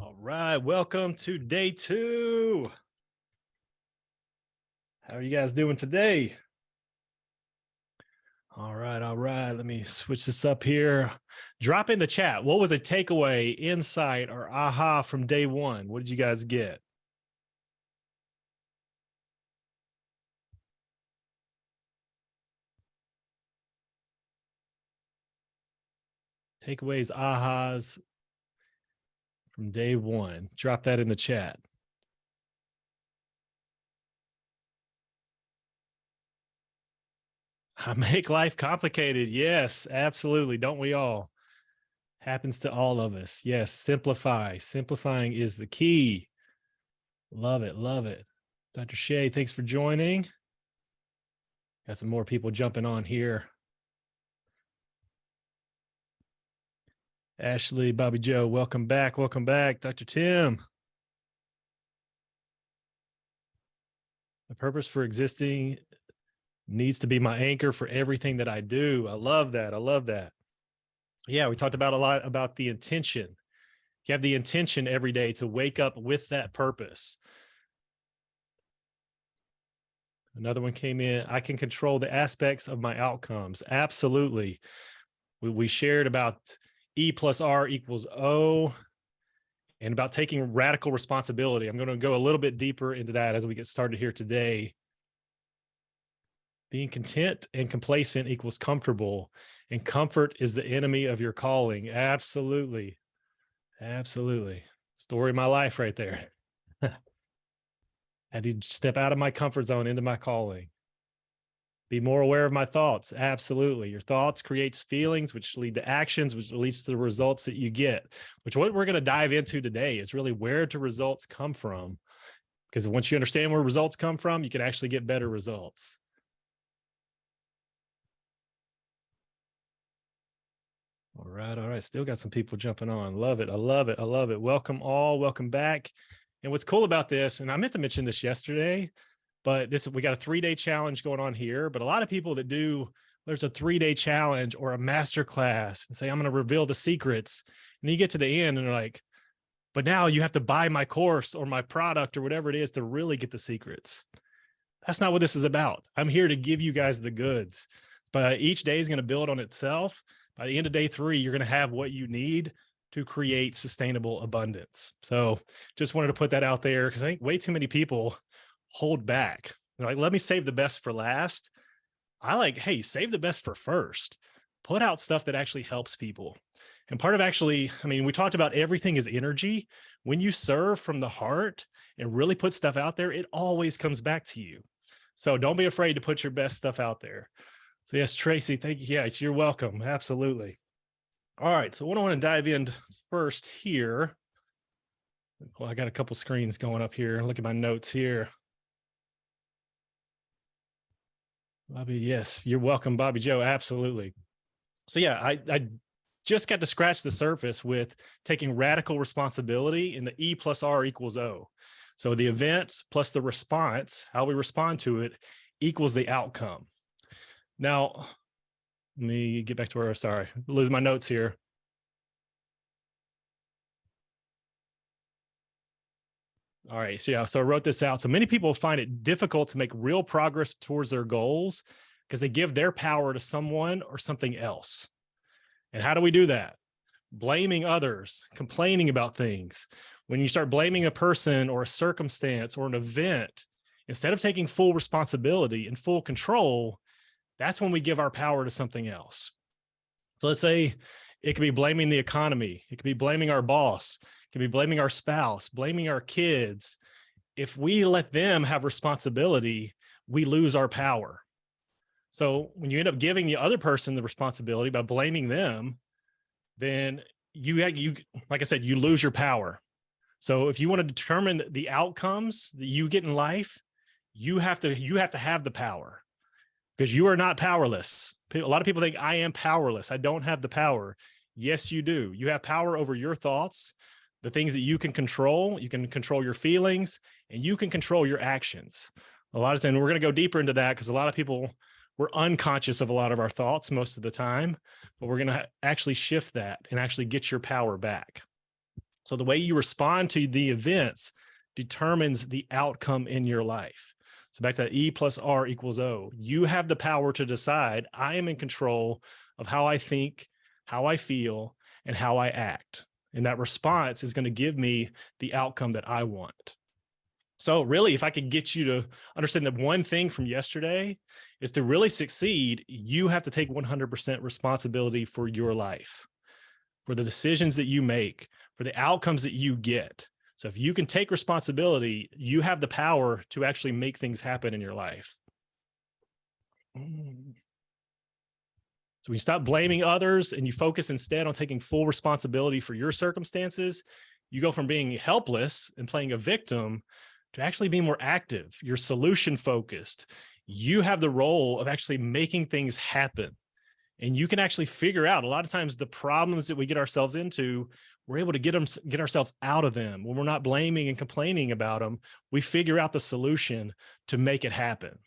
All right, welcome to day 2. How are you guys doing today? All right, let me switch this up here. Drop in the chat. What was a takeaway, insight, or aha from day 1? What did you guys get? Takeaways, ahas from day 1. Drop that in the chat. I make life complicated. Yes, absolutely. Don't we all? Happens to all of us. Yes, simplify. Simplifying is the key. Love it. Love it. Dr. Shea, thanks for joining. Got some more people jumping on here. Ashley, Bobby Joe, welcome back. Welcome back. Dr. Tim. The purpose for existing needs to be my anchor for everything that I do. I love that. I love that. Yeah, we talked about a lot about the intention. You have the intention every day to wake up with that purpose. Another one came in. I can control the aspects of my outcomes. Absolutely. We shared about E plus R equals O and about taking radical responsibility. I'm going to go a little bit deeper into that as we get started here today. Being content and complacent equals comfortable, and comfort is the enemy of your calling. Absolutely. Absolutely. Story of my life right there. I had to step out of my comfort zone into my calling. Be more aware of my thoughts. Absolutely. Your thoughts creates feelings, which lead to actions, which leads to the results that you get, which what we're going to dive into today is really where do results come from? Because once you understand where results come from, you can actually get better results. All right. All right. Still got some people jumping on. Love it. I love it. I love it. Welcome all. Welcome back. And what's cool about this, and I meant to mention this yesterday, but we got a 3-day challenge going on here. But a lot of people that there's a 3-day challenge or a master class and say, I'm going to reveal the secrets. And then you get to the end and they're like, but now you have to buy my course or my product or whatever it is to really get the secrets. That's not what this is about. I'm here to give you guys the goods, but each day is going to build on itself. By the end of day 3, you're going to have what you need to create sustainable abundance. So just wanted to put that out there because I think way too many people hold back. They're like, let me save the best for last. I like, hey, save the best for first. Put out stuff that actually helps people. And part of we talked about everything is energy. When you serve from the heart and really put stuff out there, it always comes back to you. So don't be afraid to put your best stuff out there. So yes, Tracy, thank you. Yeah, you're welcome. Absolutely. All right. So what I want to dive in first here. Well, I got a couple screens going up here. Look at my notes here. Bobby, yes, you're welcome, Bobby Joe. Absolutely. So yeah, I just got to scratch the surface with taking radical responsibility in the E plus R equals O. So the events plus the response, how we respond to it, equals the outcome. Now, let me get back to where, sorry, lose my notes here. All right, so yeah, so I wrote this out. So many people find it difficult to make real progress towards their goals because they give their power to someone or something else. And how do we do that? Blaming others, complaining about things. When you start blaming a person or a circumstance or an event, instead of taking full responsibility and full control, that's when we give our power to something else. So let's say it could be blaming the economy. It could be blaming our boss. It could be blaming our spouse, blaming our kids. If we let them have responsibility, we lose our power. So when you end up giving the other person the responsibility by blaming them, then you like I said, you lose your power. So if you want to determine the outcomes that you get in life, you have to have the power. Because you are not powerless. A lot of people think I am powerless. I don't have the power. Yes, you do. You have power over your thoughts, the things that you can control. You can control your feelings and you can control your actions. A lot of times we're going to go deeper into that because a lot of people, we're unconscious of a lot of our thoughts most of the time, but we're going to actually shift that and actually get your power back. So the way you respond to the events determines the outcome in your life. So back to that E plus R equals O. You have the power to decide, I am in control of how I think, how I feel, and how I act. And that response is going to give me the outcome that I want. So really, if I could get you to understand the one thing from yesterday is to really succeed, you have to take 100% responsibility for your life, for the decisions that you make, for the outcomes that you get. So if you can take responsibility, you have the power to actually make things happen in your life. So when you stop blaming others and you focus instead on taking full responsibility for your circumstances, you go from being helpless and playing a victim to actually being more active. You're solution focused. You have the role of actually making things happen. And you can actually figure out a lot of times the problems that we get ourselves into, we're able to get ourselves out of them. When we're not blaming and complaining about them, we figure out the solution to make it happen.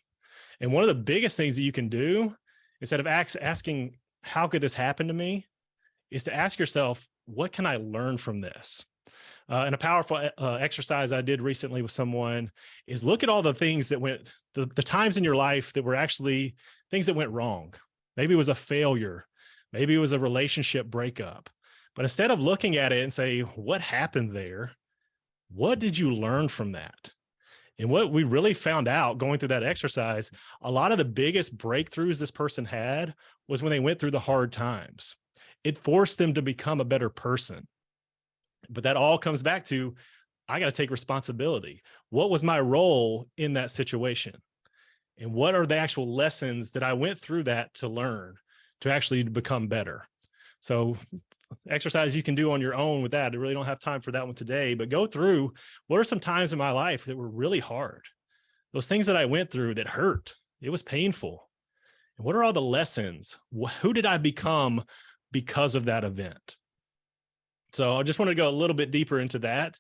And one of the biggest things that you can do, instead of asking, how could this happen to me, is to ask yourself, what can I learn from this? And a powerful exercise I did recently with someone is look at all the things that went, the times in your life that were actually things that went wrong. Maybe it was a failure. Maybe it was a relationship breakup. But instead of looking at it and say, what happened there? What did you learn from that? And what we really found out going through that exercise, a lot of the biggest breakthroughs this person had was when they went through the hard times. It forced them to become a better person. But that all comes back to, I got to take responsibility. What was my role in that situation? And what are the actual lessons that I went through that to learn, to actually become better? So exercise you can do on your own with that. I really don't have time for that one today, but go through, what are some times in my life that were really hard? Those things that I went through that hurt, it was painful. And what are all the lessons? Who did I become because of that event? So I just want to go a little bit deeper into that.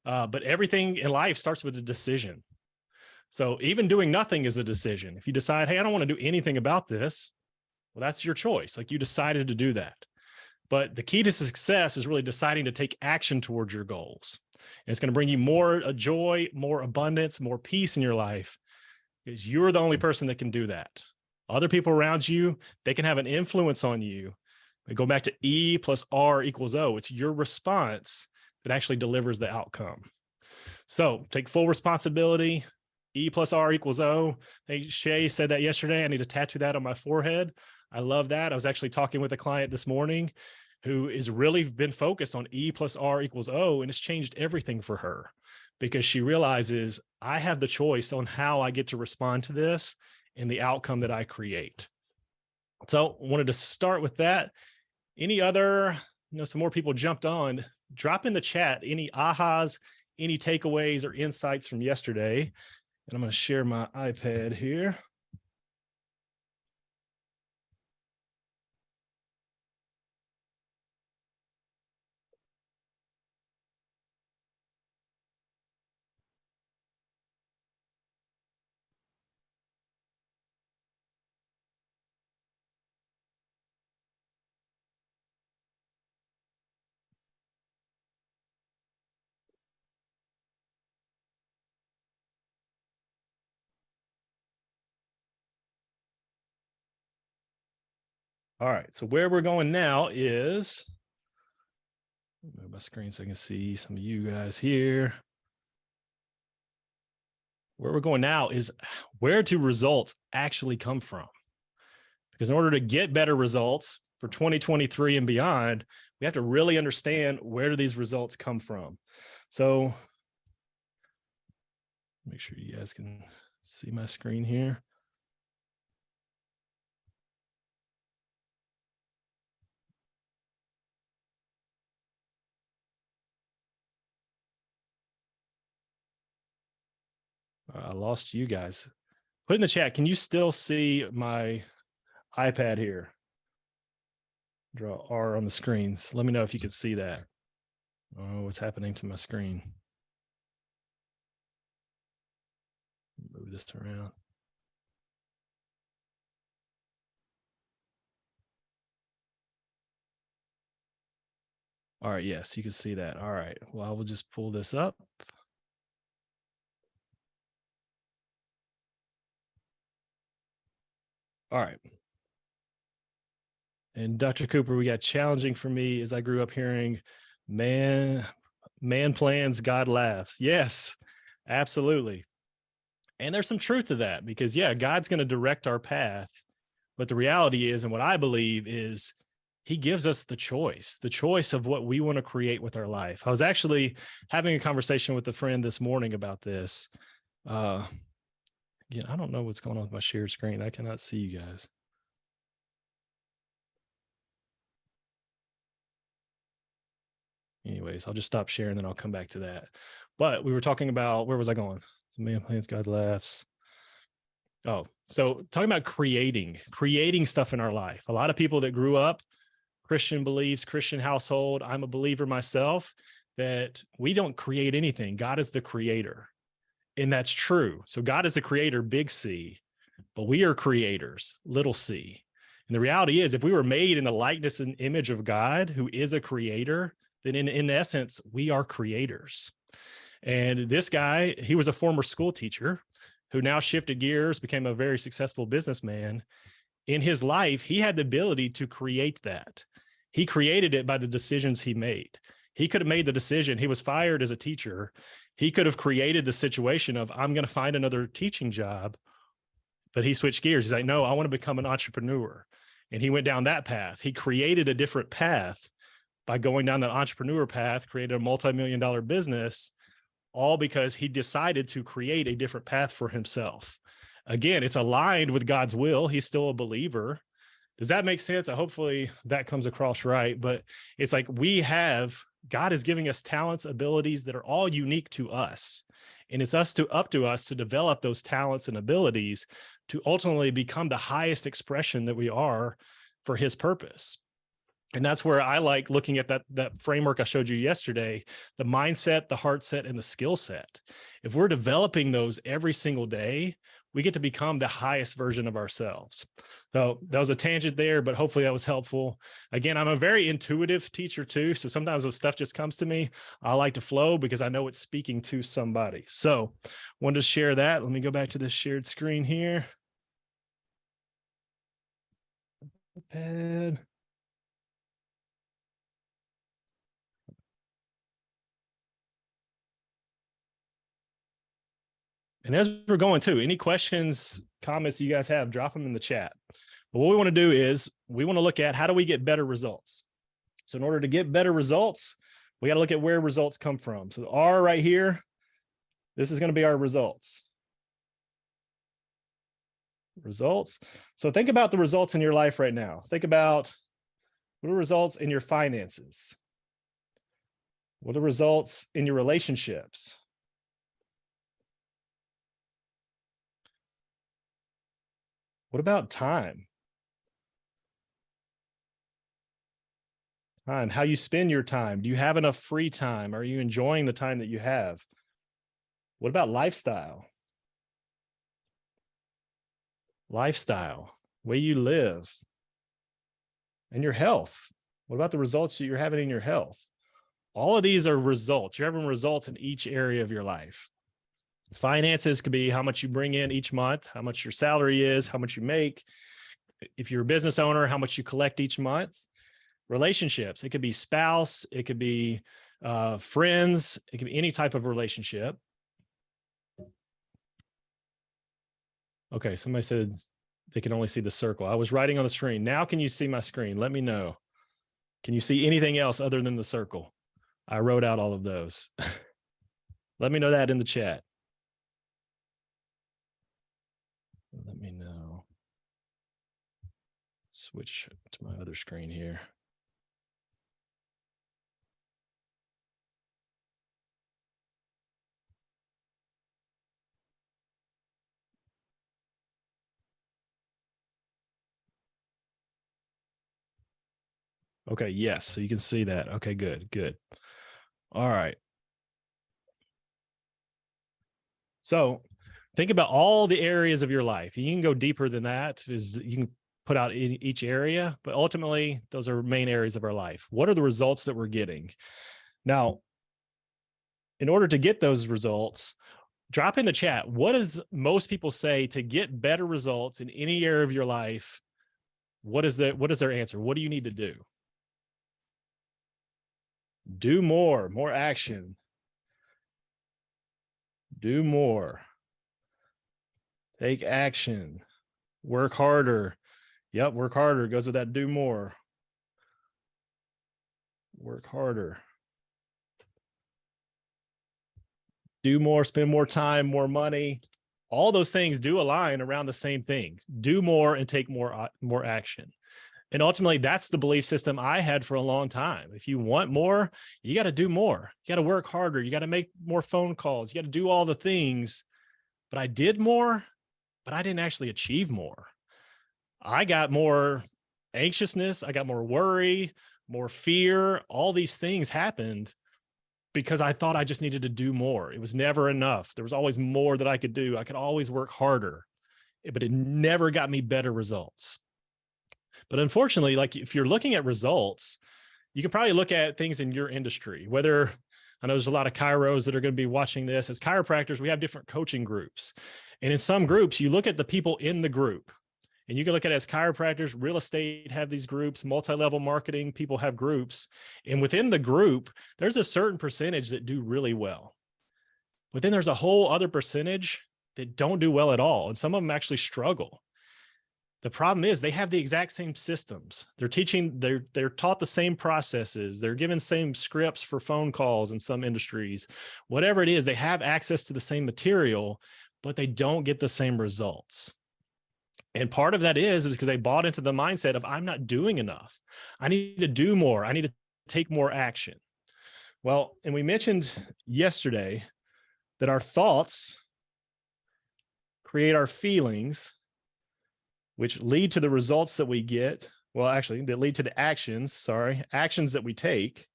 But everything in life starts with a decision. So even doing nothing is a decision. If you decide, hey, I don't want to do anything about this, well, that's your choice. Like, you decided to do that. But the key to success is really deciding to take action towards your goals. And it's going to bring you more joy, more abundance, more peace in your life, because you're the only person that can do that. Other people around you, they can have an influence on you. We go back to E plus R equals O. It's your response that actually delivers the outcome. So take full responsibility. E plus R equals O. Hey, Shay said that yesterday. I need to tattoo that on my forehead. I love that. I was actually talking with a client this morning who has really been focused on E plus R equals O, and it's changed everything for her because she realizes I have the choice on how I get to respond to this and the outcome that I create. So I wanted to start with that. Any other, some more people jumped on. Drop in the chat any ahas, any takeaways or insights from yesterday. And I'm going to share my iPad here. All right, so where we're going now is, move my screen so I can see some of you guys here. Where we're going now is where do results actually come from? Because in order to get better results for 2023 and beyond, we have to really understand where do these results come from. So make sure you guys can see my screen here. I lost you guys. Put in the chat, can you still see my iPad here? Draw R on the screens. Let me know if you can see that. Oh, what's happening to my screen? Move this around. All right, yes, you can see that. All right, well, I will just pull this up. All right. And Dr. Cooper, we got challenging for me as I grew up hearing, man plans, God laughs. Yes, absolutely. And there's some truth to that because, yeah, God's going to direct our path. But the reality is, and what I believe is, he gives us the choice of what we want to create with our life. I was actually having a conversation with a friend this morning about this. Again, I don't know what's going on with my shared screen. I cannot see you guys. Anyways, I'll just stop sharing, then I'll come back to that. But we were talking about, where was I going? So man plans, God laughs. Oh, so talking about creating stuff in our life. A lot of people that grew up Christian beliefs, Christian household, I'm a believer myself, that we don't create anything. God is the creator. And that's true. So God is the creator, big C, but we are creators, little c. And the reality is, if we were made in the likeness and image of God, who is a creator, then in essence, we are creators. And this guy, he was a former school teacher who now shifted gears, became a very successful businessman. In his life, he had the ability to create that. He created it by the decisions he made. He could have made the decision. He was fired as a teacher. He could have created the situation of, I'm going to find another teaching job. But he switched gears. He's like, no, I want to become an entrepreneur. And he went down that path. He created a different path by going down that entrepreneur path, created a multi-million-dollar business, all because he decided to create a different path for himself. Again, it's aligned with God's will. He's still a believer. Does that make sense? Hopefully that comes across right. But it's like God is giving us talents, abilities that are all unique to us. And it's up to us to develop those talents and abilities to ultimately become the highest expression that we are for his purpose. And that's where I like looking at that framework I showed you yesterday, the mindset, the heart set, and the skill set. If we're developing those every single day, we get to become the highest version of ourselves. So that was a tangent there, but hopefully that was helpful. Again, I'm a very intuitive teacher too. So sometimes when stuff just comes to me, I like to flow because I know it's speaking to somebody. So wanted to share that. Let me go back to this shared screen here. Pad. And as we're going to, any questions, comments you guys have, drop them in the chat. But what we want to do is we want to look at how do we get better results. So in order to get better results, we got to look at where results come from. So the R right here, this is going to be our results. Results. So think about the results in your life right now. Think about what are results in your finances? What are results in your relationships? What about time? Time, how you spend your time. Do you have enough free time? Are you enjoying the time that you have? What about lifestyle? Lifestyle, way you live, and your health. What about the results that you're having in your health? All of these are results. You're having results in each area of your life. Finances could be how much you bring in each month, how much your salary is, how much you make. If you're a business owner, how much you collect each month. Relationships, it could be spouse, it could be friends, it could be any type of relationship. Okay, somebody said they can only see the circle. I was writing on the screen. Now can you see my screen? Let me know. Can you see anything else other than the circle? I wrote out all of those. Let me know that in the chat. Let me know. Switch to my other screen here. Okay, yes, so you can see that. Okay, good, good. All right. So think about all the areas of your life. You can go deeper than that. You can put out in each area, but ultimately those are main areas of our life. What are the results that we're getting? Now, in order to get those results, drop in the chat. What does most people say to get better results in any area of your life? What is their answer? What do you need to do? Do more action. Do more. Take action. Work harder. Yep, work harder goes with that. Do more. Work harder. Do more, spend more time, more money. All those things do align around the same thing. Do more and take more action. And ultimately, that's the belief system I had for a long time. If you want more, you got to do more. You got to work harder. You got to make more phone calls. You got to do all the things. But I did more, but I didn't actually achieve more. I got more anxiousness. I got more worry, more fear. All these things happened because I thought I just needed to do more. It was never enough. There was always more that I could do. I could always work harder, but it never got me better results. But unfortunately, like if you're looking at results, you can probably look at things in your industry, whether I know there's a lot of chiros that are going to be watching this. As chiropractors, we have different coaching groups. And in some groups, you look at the people in the group. And you can look at it as chiropractors, real estate have these groups, multi-level marketing, people have groups. And within the group, there's a certain percentage that do really well. But then there's a whole other percentage that don't do well at all. And some of them actually struggle. The problem is they have the exact same systems. They're taught the same processes. They're given same scripts for phone calls in some industries. Whatever it is, they have access to the same material, but they don't get the same results. And part of that is because they bought into the mindset of, I'm not doing enough. I need to do more. I need to take more action. Well, and we mentioned yesterday that our thoughts create our feelings, which lead to the results that we get. Well, actually, that lead to the actions that we take,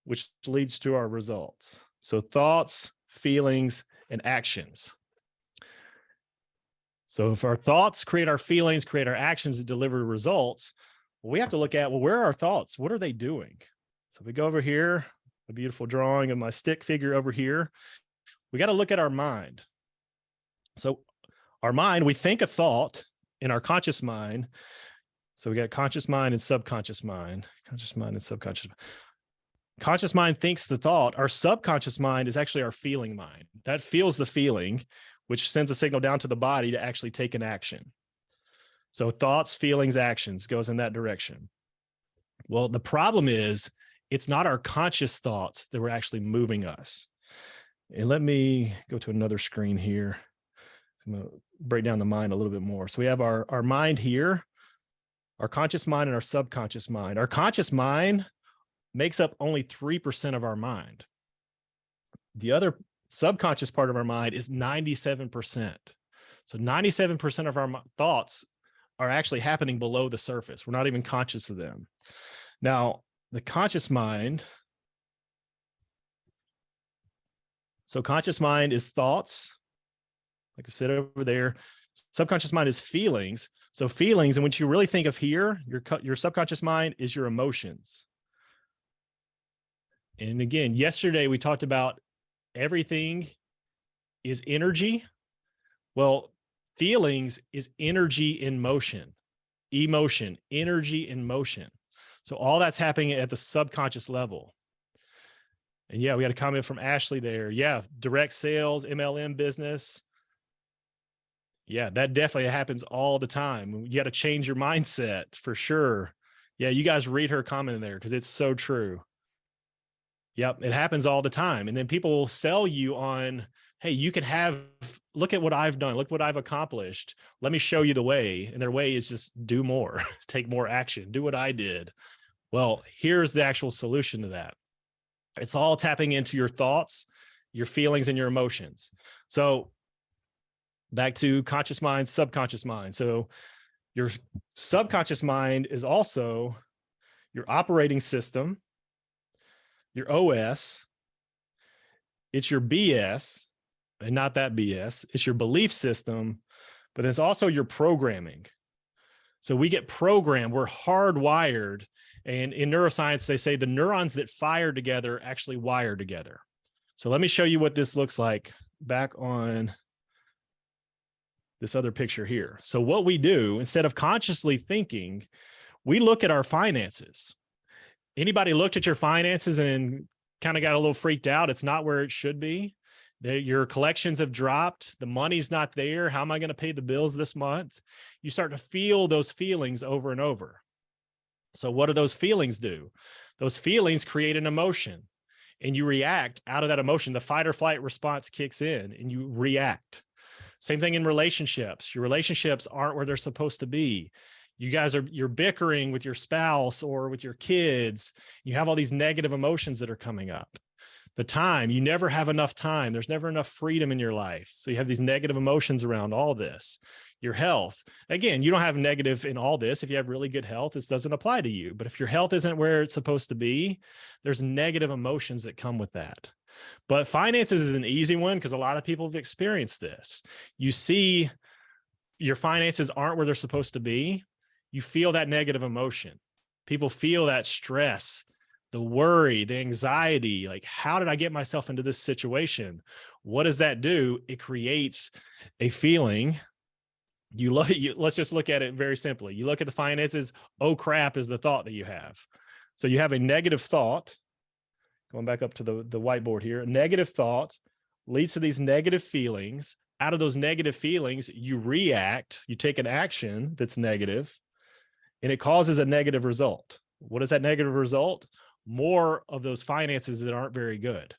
which leads to our results. So thoughts, feelings, and actions. So if our thoughts create our feelings, create our actions that deliver results, well, we have to look at, well, where are our thoughts? What are they doing? So if we go over here, a beautiful drawing of my stick figure over here, we got to look at our mind. So our mind, we think a thought in our conscious mind. So we got conscious mind and subconscious mind, conscious mind and subconscious. Conscious mind thinks the thought. Our subconscious mind is actually our feeling mind. That feels the feeling, which sends a signal down to the body to actually take an action. So thoughts, feelings, actions goes in that direction. Well, the problem is it's not our conscious thoughts that were actually moving us. And let me go to another screen here. I'm going to break down the mind a little bit more. So we have our mind here, our conscious mind and our subconscious mind. Our conscious mind makes up only 3% of our mind. The other subconscious part of our mind is 97%. So 97% of our thoughts are actually happening below the surface. We're not even conscious of them. Now, the conscious mind. So conscious mind is thoughts, like I said over there. Subconscious mind is feelings. So feelings, and when you really think of here, your subconscious mind is your emotions. And again, yesterday we talked about everything is energy. Well, feelings is energy in motion, emotion, energy in motion. So all that's happening at the subconscious level. And yeah, we had a comment from Ashley there. Yeah, direct sales, MLM business. Yeah, that definitely happens all the time. You got to change your mindset for sure. Yeah, you guys read her comment in there because it's so true. Yep, it happens all the time. And then people will sell you on, hey, you can have, look at what I've done. Look what I've accomplished. Let me show you the way. And their way is just do more, take more action, do what I did. Well, here's the actual solution to that. It's all tapping into your thoughts, your feelings, and your emotions. So back to conscious mind, subconscious mind. So your subconscious mind is also your operating system, your OS, it's your BS, and not that BS. It's your belief system, but it's also your programming. So we get programmed, we're hardwired. And in neuroscience, they say the neurons that fire together actually wire together. So let me show you what this looks like back on this other picture here. So what we do, instead of consciously thinking, we look at our finances. Anybody looked at your finances and kind of got a little freaked out? It's not where it should be. Your collections have dropped. The money's not there. How am I going to pay the bills this month? You start to feel those feelings over and over. So what do those feelings do? Those feelings create an emotion, and you react out of that emotion. The fight or flight response kicks in and you react. Same thing in relationships. Your relationships aren't where they're supposed to be. You're bickering with your spouse or with your kids. You have all these negative emotions that are coming up. The time, you never have enough time. There's never enough freedom in your life. So you have these negative emotions around all this. Your health, again, you don't have negative in all this. If you have really good health, this doesn't apply to you. But if your health isn't where it's supposed to be, there's negative emotions that come with that. But finances is an easy one because a lot of people have experienced this. You see your finances aren't where they're supposed to be. You feel that negative emotion. People feel that stress, the worry, the anxiety, like, how did I get myself into this situation? What does that do? It creates a feeling. Let's just look at it very simply. You look at the finances, oh crap is the thought that you have. So you have a negative thought, going back up to the whiteboard here, a negative thought leads to these negative feelings. Out of those negative feelings, you react, you take an action that's negative, and it causes a negative result. What is that negative result? More of those finances that aren't very good.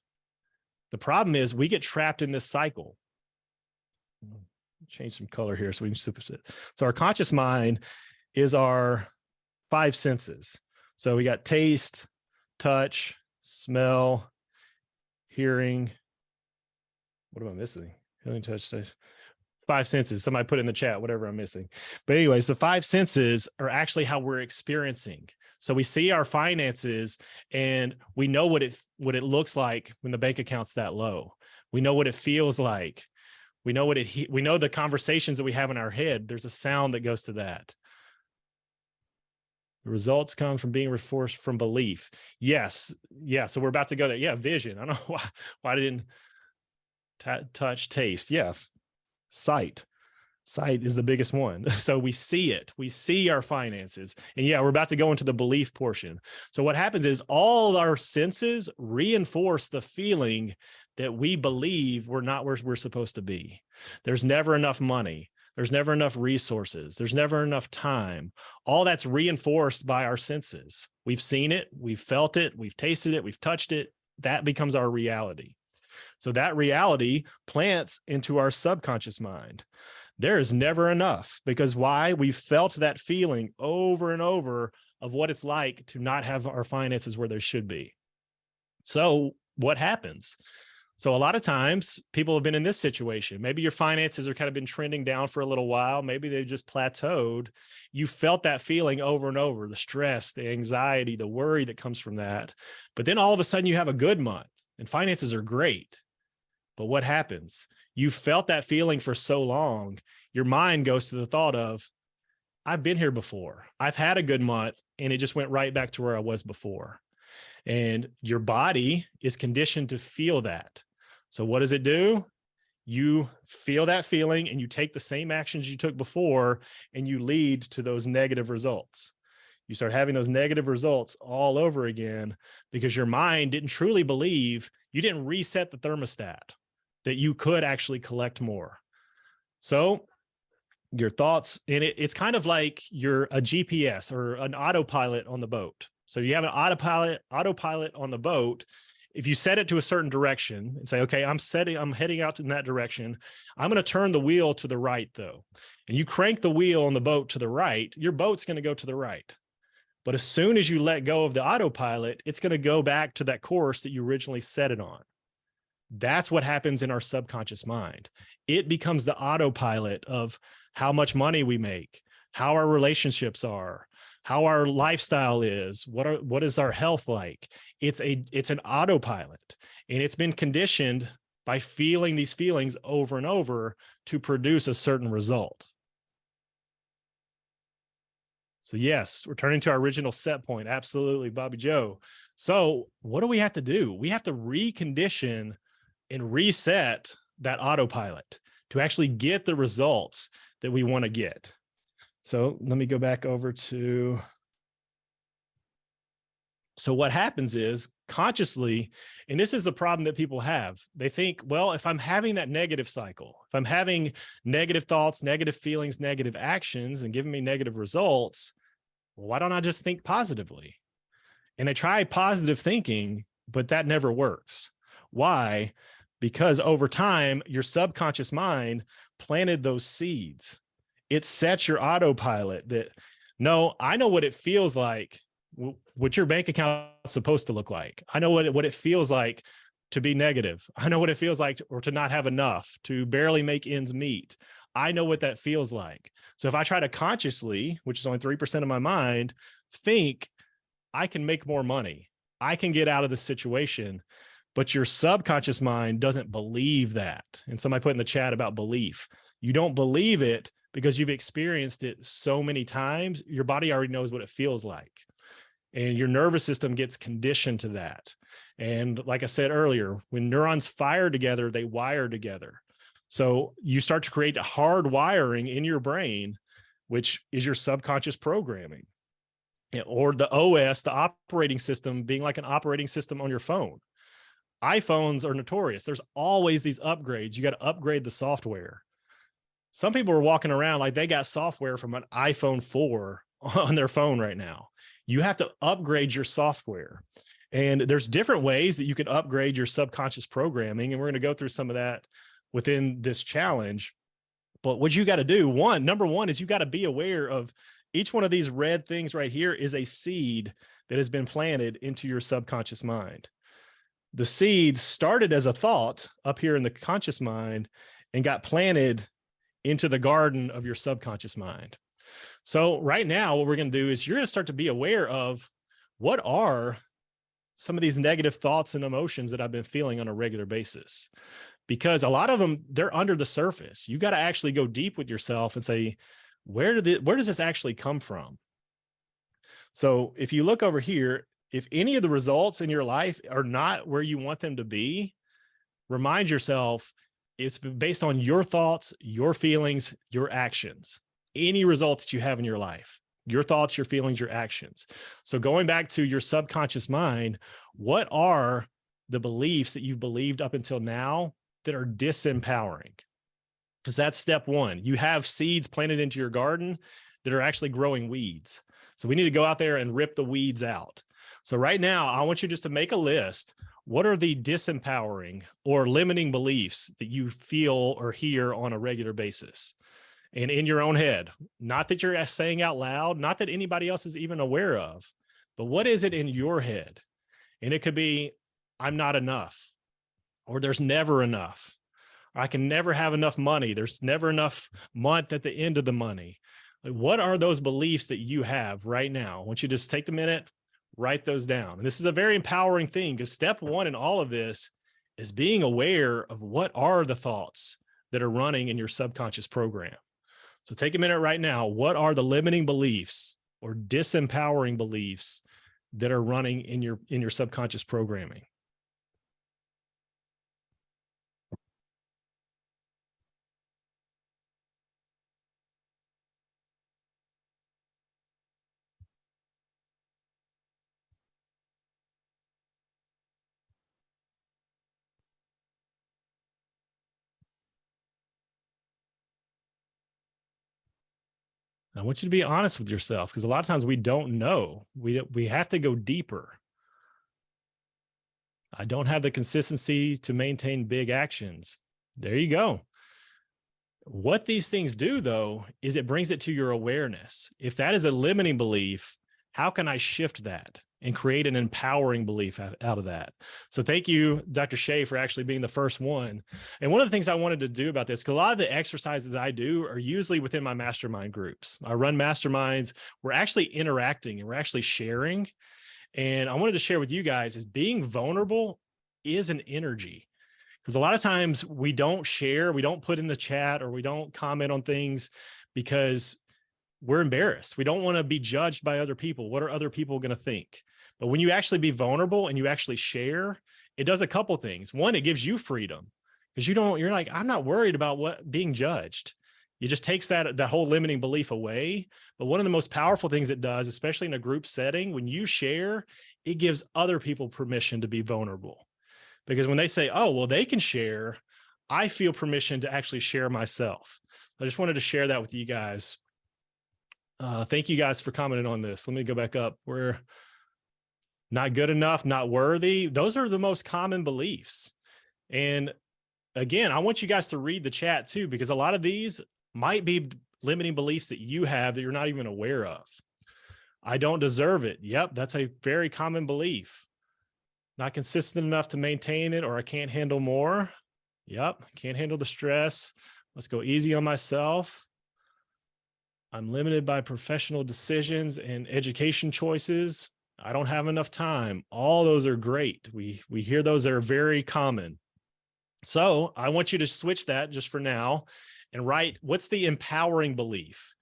The problem is we get trapped in this cycle. Change some color here so we can super it. So our conscious mind is our 5 senses. So we got taste, touch, smell, hearing. What am I missing? Hearing, touch, taste. 5 senses. Somebody put in the chat whatever I'm missing. But anyways, the 5 senses are actually how we're experiencing. So we see our finances and we know what it looks like when the bank account's that low. We know what it feels like. We know we know the conversations that we have in our head. There's a sound that goes to that. The results come from being reinforced from belief. Yes. Yeah. So we're about to go there. Yeah. Vision. I don't know why I didn't touch, taste. Yeah. Sight is the biggest one. So we see it. We see our finances. And yeah, we're about to go into the belief portion. So what happens is all our senses reinforce the feeling that we believe we're not where we're supposed to be. There's never enough money. There's never enough resources. There's never enough time. All that's reinforced by our senses. We've seen it. We've felt it. We've tasted it. We've touched it. That becomes our reality. So that reality plants into our subconscious mind. There is never enough because why? We've felt that feeling over and over of what it's like to not have our finances where they should be. So what happens? So a lot of times people have been in this situation. Maybe your finances are kind of been trending down for a little while. Maybe they've just plateaued. You felt that feeling over and over, the stress, the anxiety, the worry that comes from that. But then all of a sudden you have a good month and finances are great. But what happens? You felt that feeling for so long, your mind goes to the thought of, I've been here before. I've had a good month and it just went right back to where I was before. And your body is conditioned to feel that. So what does it do? You feel that feeling and you take the same actions you took before and you lead to those negative results. You start having those negative results all over again because your mind didn't truly believe, you didn't reset the thermostat that you could actually collect more. So your thoughts, and it's kind of like you're a GPS or an autopilot on the boat. So you have an autopilot on the boat. If you set it to a certain direction and say, okay, I'm heading out in that direction. I'm going to turn the wheel to the right though. And you crank the wheel on the boat to the right, your boat's going to go to the right. But as soon as you let go of the autopilot, it's going to go back to that course that you originally set it on. That's what happens in our subconscious mind. It becomes the autopilot of how much money we make, how our relationships are, how our lifestyle is, what is our health like. It's an autopilot, and it's been conditioned by feeling these feelings over and over to produce a certain result. So yes, returning to our original set point. Absolutely, Bobby Joe. So what do we have to do? We have to recondition and reset that autopilot to actually get the results that we want to get. So let me go back over to. So what happens is consciously, and this is the problem that people have, they think, well, if I'm having that negative cycle, if I'm having negative thoughts, negative feelings, negative actions, and giving me negative results, well, why don't I just think positively? And they try positive thinking, but that never works. Why? Because over time, your subconscious mind planted those seeds. It sets your autopilot that, no, I know what it feels like, what your bank account is supposed to look like. I know what it feels like to be negative. I know what it feels like or to not have enough, to barely make ends meet. I know what that feels like. So if I try to consciously, which is only 3% of my mind, think I can make more money, I can get out of this situation, but your subconscious mind doesn't believe that. And somebody put in the chat about belief. You don't believe it because you've experienced it so many times. Your body already knows what it feels like. And your nervous system gets conditioned to that. And like I said earlier, when neurons fire together, they wire together. So you start to create a hard wiring in your brain, which is your subconscious programming, or the OS, the operating system, being like an operating system on your phone. iPhones are notorious. There's always these upgrades. You got to upgrade the software. Some people are walking around like they got software from an iPhone 4 on their phone right now. You have to upgrade your software. And there's different ways that you can upgrade your subconscious programming. And we're going to go through some of that within this challenge. But what you got to do, number one is you got to be aware of each one of these red things right here is a seed that has been planted into your subconscious mind. The seed started as a thought up here in the conscious mind and got planted into the garden of your subconscious mind. So right now, what we're going to do is you're going to start to be aware of what are some of these negative thoughts and emotions that I've been feeling on a regular basis, because a lot of them, they're under the surface. You got to actually go deep with yourself and say, where does this actually come from? So if you look over here, if any of the results in your life are not where you want them to be, remind yourself it's based on your thoughts, your feelings, your actions. Any results that you have in your life, your thoughts, your feelings, your actions. So going back to your subconscious mind, what are the beliefs that you've believed up until now that are disempowering? Because that's step one. You have seeds planted into your garden that are actually growing weeds. So we need to go out there and rip the weeds out. So right now, I want you just to make a list. What are the disempowering or limiting beliefs that you feel or hear on a regular basis? And in your own head, not that you're saying out loud, not that anybody else is even aware of, but what is it in your head? And it could be, I'm not enough, or there's never enough. I can never have enough money. There's never enough month at the end of the money. Like, what are those beliefs that you have right now? I want you to just take the minute, write those down. And this is a very empowering thing, because step one in all of this is being aware of what are the thoughts that are running in your subconscious program. So take a minute right now. What are the limiting beliefs or disempowering beliefs that are running in your subconscious programming? I want you to be honest with yourself, because a lot of times we don't know. We have to go deeper. I don't have the consistency to maintain big actions. There you go. What these things do, though, is it brings it to your awareness. If that is a limiting belief, how can I shift that and create an empowering belief out of that? So thank you, Dr. Shea, for actually being the first one. And one of the things I wanted to do about this, because a lot of the exercises I do are usually within my mastermind groups. I run masterminds. We're actually interacting and we're actually sharing. And I wanted to share with you guys is being vulnerable is an energy. Because a lot of times we don't share, we don't put in the chat, or we don't comment on things because we're embarrassed. We don't want to be judged by other people. What are other people going to think? But when you actually be vulnerable and you actually share, it does a couple things. One, it gives you freedom because you're like, I'm not worried about what being judged. It just takes that whole limiting belief away. But one of the most powerful things it does, especially in a group setting, when you share, it gives other people permission to be vulnerable. Because when they say, oh, well, they can share, I feel permission to actually share myself. I just wanted to share that with you guys. Thank you guys for commenting on this. Let me go back up. We're not good enough, not worthy. Those are the most common beliefs. And again, I want you guys to read the chat too, because a lot of these might be limiting beliefs that you have that you're not even aware of. I don't deserve it. Yep, that's a very common belief. Not consistent enough to maintain it, or I can't handle more. Yep, can't handle the stress. Let's go easy on myself. I'm limited by professional decisions and education choices. I don't have enough time. All those are great. We hear those that are very common. So I want you to switch that just for now and write, what's the empowering belief?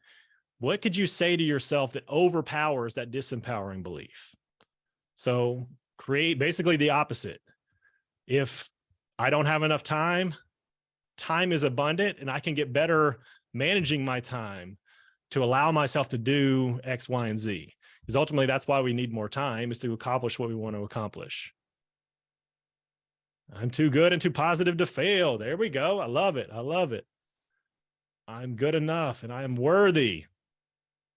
What could you say to yourself that overpowers that disempowering belief? So create basically the opposite. If I don't have enough time, time is abundant and I can get better managing my time to allow myself to do X, Y, and Z. Because ultimately that's why we need more time, is to accomplish what we want to accomplish. I'm too good and too positive to fail. There we go. I love it. I love it. I'm good enough and I am worthy.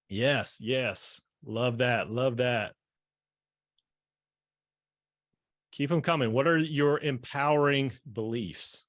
Yes, yes. Love that. Love that. Keep them coming. What are your empowering beliefs?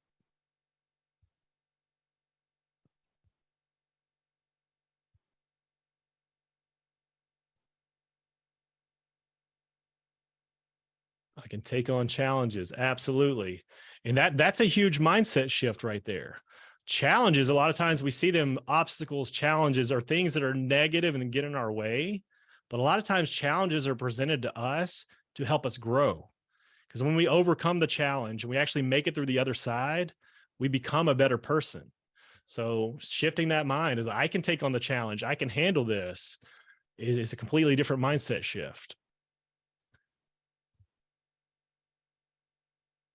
I can take on challenges. Absolutely. And that's a huge mindset shift right there. Challenges, a lot of times we see them, obstacles, challenges are things that are negative and get in our way. But a lot of times challenges are presented to us to help us grow. Because when we overcome the challenge and we actually make it through the other side, we become a better person. So shifting that mind is, I can take on the challenge, I can handle this, is a completely different mindset shift.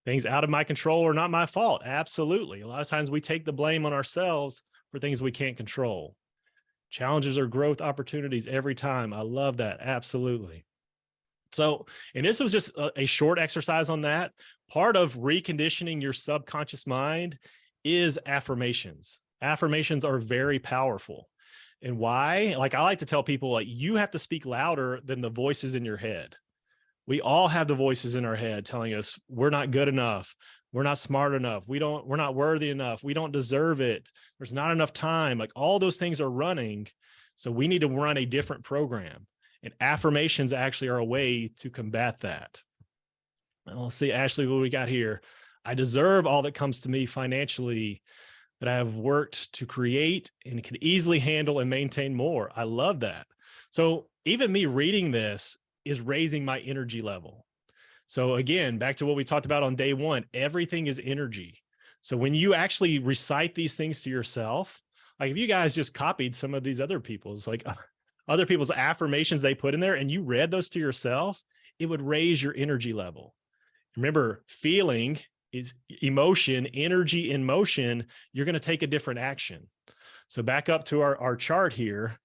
Things out of my control are not my fault. Absolutely. A lot of times we take the blame on ourselves for things we can't control. Challenges are growth opportunities every time. I love that. Absolutely. So, and this was just a short exercise on that. Part of reconditioning your subconscious mind is affirmations. Affirmations are very powerful. And why? Like I like to tell people, like, you have to speak louder than the voices in your head. We all have the voices in our head telling us we're not good enough. We're not smart enough. We're not worthy enough. We don't deserve it. There's not enough time. Like all those things are running. So we need to run a different program. And affirmations actually are a way to combat that. Let's see, Ashley, what we got here. I deserve all that comes to me financially that I have worked to create and can easily handle and maintain more. I love that. So even me reading this is raising my energy level. So again, back to what we talked about on day one, everything is energy. So when you actually recite these things to yourself, like if you guys just copied some of these other people's, like other people's affirmations they put in there and you read those to yourself, it would raise your energy level. Remember, feeling is emotion, energy in motion. You're going to take a different action. So back up to our chart here.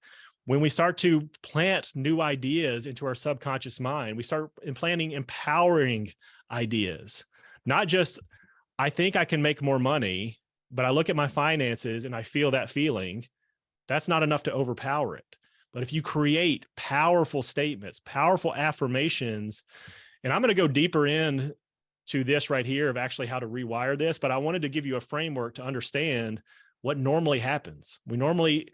When we start to plant new ideas into our subconscious mind, we start implanting empowering ideas, not just, I think I can make more money, but I look at my finances and I feel that feeling. That's not enough to overpower it. But if you create powerful statements, powerful affirmations, and I'm going to go deeper in to this right here of actually how to rewire this, but I wanted to give you a framework to understand what normally happens. We normally,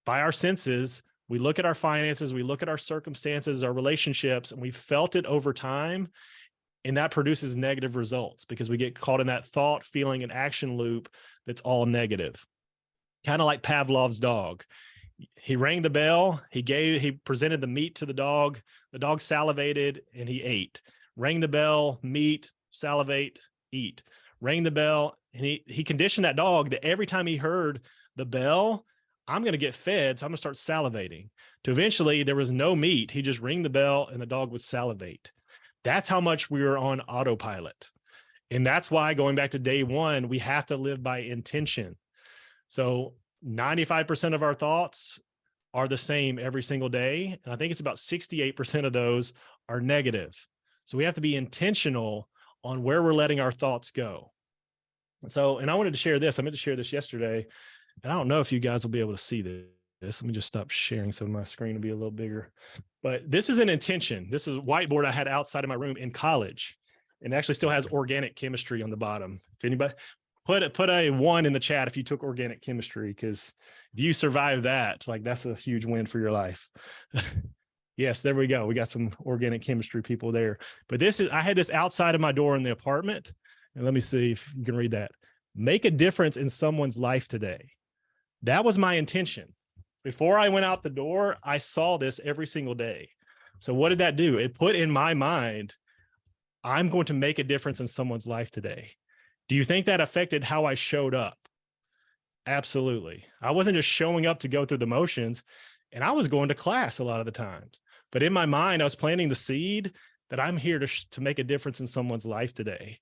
by our senses, we look at our finances, we look at our circumstances, our relationships, and we felt it over time. And that produces negative results because we get caught in that thought, feeling, and action loop that's all negative. Kind of like Pavlov's dog. He rang the bell, he presented the meat to the dog salivated and he ate. Rang the bell, meat, salivate, eat. Rang the bell, and he conditioned that dog that every time he heard the bell, I'm going to get fed. So I'm going to start salivating. To eventually, there was no meat. He just ring the bell and the dog would salivate. That's how much we were on autopilot. And that's why, going back to day one, we have to live by intention. So 95% of our thoughts are the same every single day. And I think it's about 68% of those are negative. So we have to be intentional on where we're letting our thoughts go. So, and I wanted to share this. I meant to share this yesterday, and I don't know if you guys will be able to see this. Let me just stop sharing so my screen will be a little bigger. But this is an intention. This is a whiteboard I had outside of my room in college, and actually still has organic chemistry on the bottom. If anybody put a 1 in the chat if you took organic chemistry, because if you survive that, like, that's a huge win for your life. Yes, there we go. We got some organic chemistry people there. But I had this outside of my door in the apartment. And let me see if you can read that. Make a difference in someone's life today. That was my intention. Before I went out the door, I saw this every single day. So what did that do? It put in my mind, I'm going to make a difference in someone's life today. Do you think that affected how I showed up? Absolutely. I wasn't just showing up to go through the motions, and I was going to class a lot of the times. But in my mind, I was planting the seed that I'm here to make a difference in someone's life today.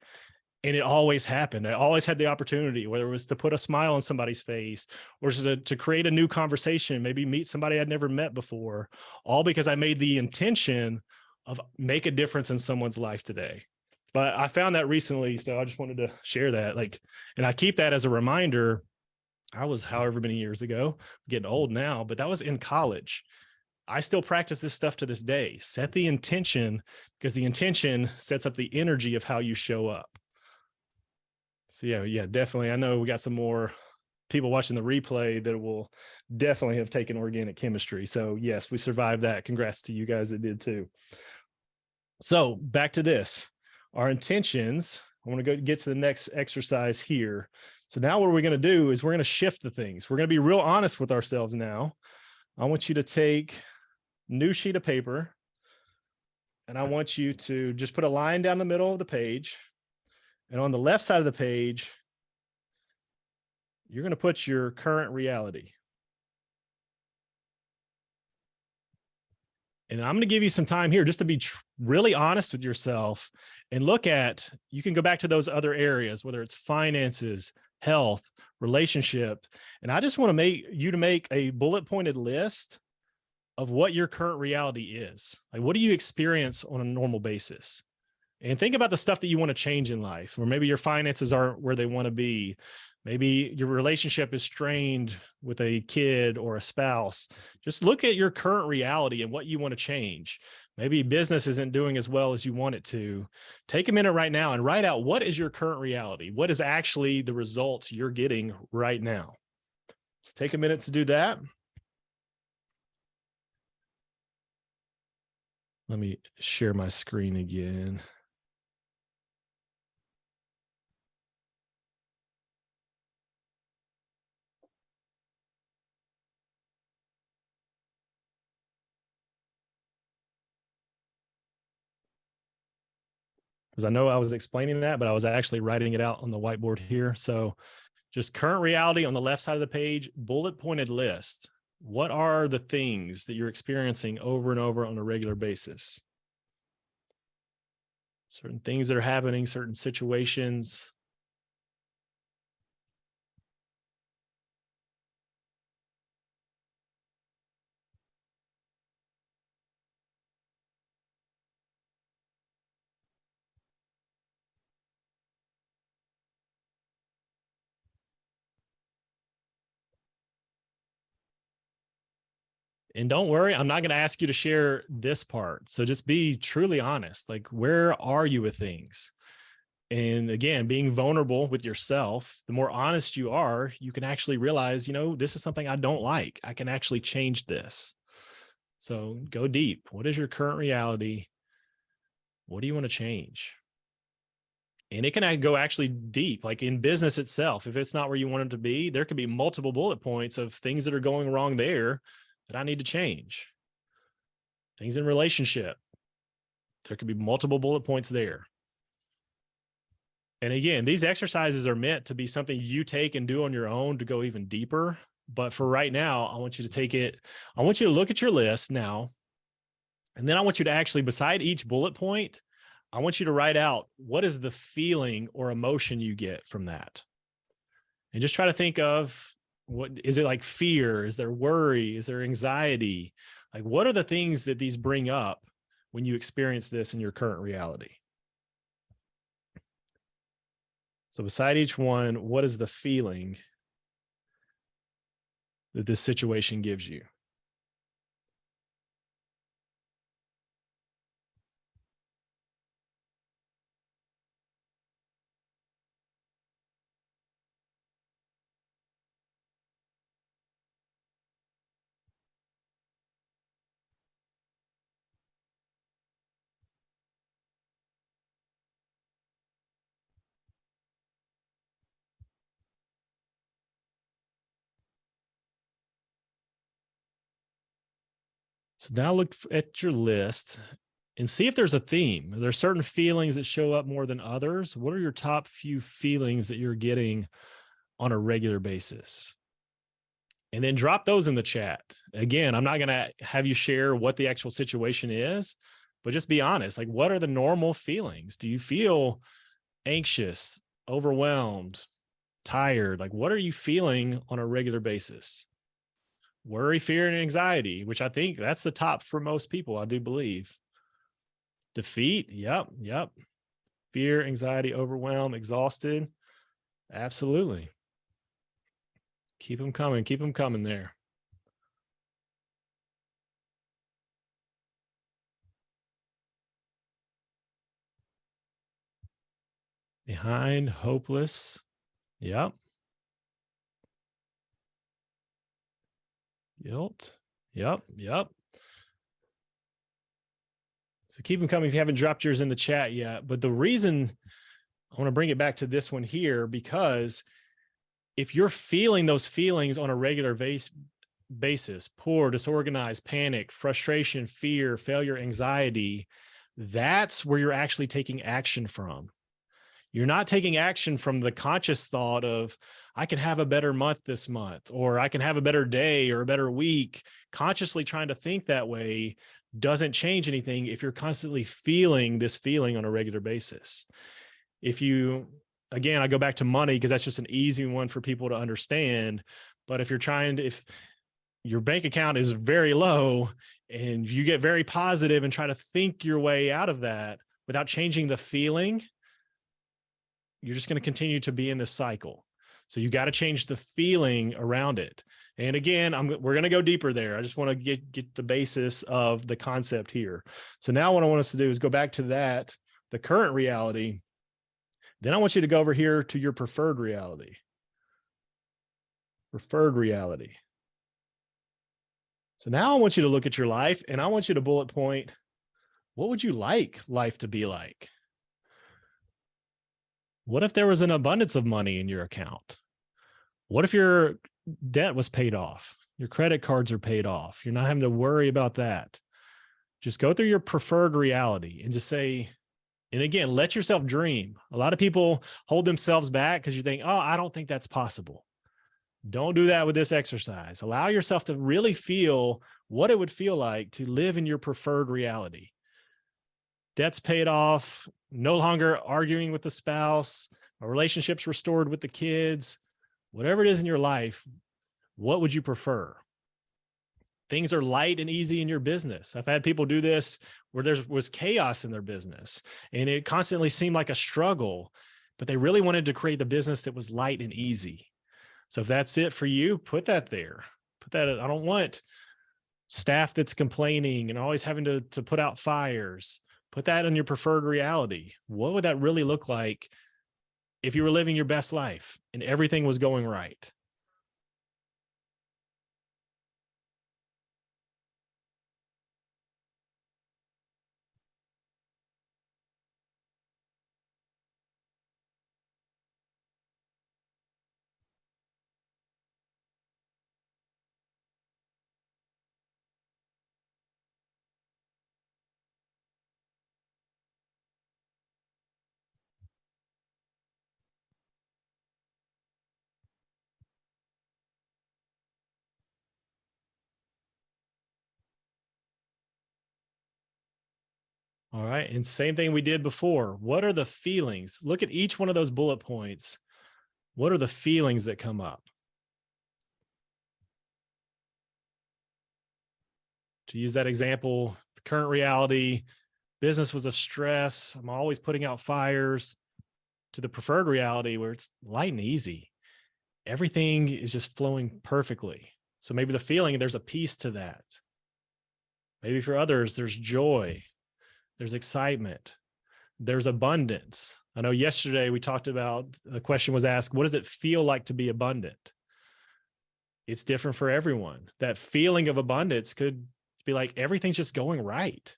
And it always happened. I always had the opportunity, whether it was to put a smile on somebody's face or to create a new conversation, maybe meet somebody I'd never met before, all because I made the intention of make a difference in someone's life today. But I found that recently, so I just wanted to share that. And I keep that as a reminder. I was however many years ago, getting old now, but that was in college. I still practice this stuff to this day. Set the intention, because the intention sets up the energy of how you show up. So yeah, definitely. I know we got some more people watching the replay that will definitely have taken organic chemistry. So yes, we survived that. Congrats to you guys that did too. So back to this, our intentions. I want to get to the next exercise here. So now what we're going to do is we're going to shift the things. We're going to be real honest with ourselves now. I want you to take a new sheet of paper, and I want you to just put a line down the middle of the page. And on the left side of the page, you're going to put your current reality. And I'm going to give you some time here just to be really honest with yourself and look at, you can go back to those other areas, whether it's finances, health, relationship. And I just want to make a bullet pointed list of what your current reality is. Like, what do you experience on a normal basis? And think about the stuff that you want to change in life, or maybe your finances aren't where they want to be. Maybe your relationship is strained with a kid or a spouse. Just look at your current reality and what you want to change. Maybe business isn't doing as well as you want it to. Take a minute right now and write out, what is your current reality? What is actually the results you're getting right now? So take a minute to do that. Let me share my screen again. Because I know I was explaining that, but I was actually writing it out on the whiteboard here. So just current reality on the left side of the page, bullet pointed list. What are the things that you're experiencing over and over on a regular basis? Certain things that are happening, certain situations. And don't worry, I'm not going to ask you to share this part. So just be truly honest. Like, where are you with things? And again, being vulnerable with yourself, the more honest you are, you can actually realize, this is something I don't like. I can actually change this. So go deep. What is your current reality? What do you want to change? And it can go actually deep, like in business itself. If it's not where you want it to be, there could be multiple bullet points of things that are going wrong there that I need to change. Things in relationship, there could be multiple bullet points there. And again, these exercises are meant to be something you take and do on your own to go even deeper. But for right now, I want you to take it, I want you to look at your list now. And then I want you to actually, beside each bullet point, I want you to write out what is the feeling or emotion you get from that. And just try to think of, what is it? Like fear? Is there worry? Is there anxiety? Like, what are the things that these bring up when you experience this in your current reality? So beside each one, what is the feeling that this situation gives you? So now look at your list and see if there's a theme. Are there certain feelings that show up more than others? What are your top few feelings that you're getting on a regular basis? And then drop those in the chat. Again, I'm not going to have you share what the actual situation is, but just be honest. Like, what are the normal feelings? Do you feel anxious, overwhelmed, tired? Like, what are you feeling on a regular basis? Worry, fear, and anxiety, which I think that's the top for most people, I do believe. Defeat. Yep. Yep. Fear, anxiety, overwhelm, exhausted. Absolutely. Keep them coming. Keep them coming there. Behind, hopeless. Yep. Guilt. Yep. Yep. So keep them coming if you haven't dropped yours in the chat yet. But the reason I want to bring it back to this one here, because if you're feeling those feelings on a regular basis, poor, disorganized, panic, frustration, fear, failure, anxiety, that's where you're actually taking action from. You're not taking action from the conscious thought of, I can have a better month this month, or I can have a better day or a better week. Consciously trying to think that way doesn't change anything if you're constantly feeling this feeling on a regular basis. If you, again, I go back to money because that's just an easy one for people to understand. But if you're trying to, if your bank account is very low and you get very positive and try to think your way out of that without changing the feeling, you're just going to continue to be in this cycle. So you got to change the feeling around it. And again, we're going to go deeper there. I just want to get the basis of the concept here. So now what I want us to do is go back to that, the current reality. Then I want you to go over here to your preferred reality. Preferred reality. So now I want you to look at your life and I want you to bullet point, what would you like life to be like? What if there was an abundance of money in your account? What if your debt was paid off? Your credit cards are paid off. You're not having to worry about that. Just go through your preferred reality and just say, and again, let yourself dream. A lot of people hold themselves back because you think, oh, I don't think that's possible. Don't do that with this exercise. Allow yourself to really feel what it would feel like to live in your preferred reality. Debts paid off, no longer arguing with the spouse, relationships restored with the kids, whatever it is in your life, what would you prefer? Things are light and easy in your business. I've had people do this where there was chaos in their business and it constantly seemed like a struggle, but they really wanted to create the business that was light and easy. So if that's it for you, put that there. Put that, I don't want staff that's complaining and always having to put out fires. Put that in your preferred reality. What would that really look like if you were living your best life and everything was going right? All right. And same thing we did before. What are the feelings? Look at each one of those bullet points. What are the feelings that come up? To use that example, the current reality, business was a stress. I'm always putting out fires, to the preferred reality where it's light and easy. Everything is just flowing perfectly. So maybe the feeling, there's a piece to that. Maybe for others, there's joy, there's excitement, there's abundance. I know yesterday we talked about, the question was asked, what does it feel like to be abundant? It's different for everyone. That feeling of abundance could be like everything's just going right.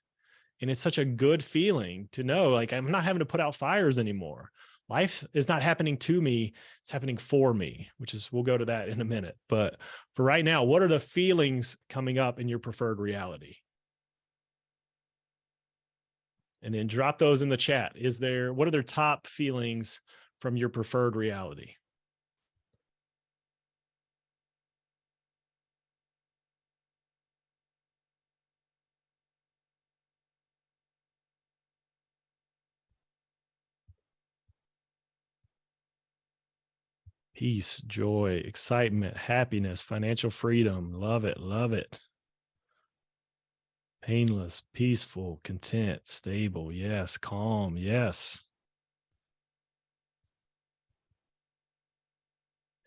And it's such a good feeling to know, like, I'm not having to put out fires anymore. Life is not happening to me, it's happening for me, which is, we'll go to that in a minute. But for right now, what are the feelings coming up in your preferred reality? And then drop those in the chat. What are their top feelings from your preferred reality? Peace, joy, excitement, happiness, financial freedom. Love it. Love it. Painless, peaceful, content, stable. Yes. Calm. Yes.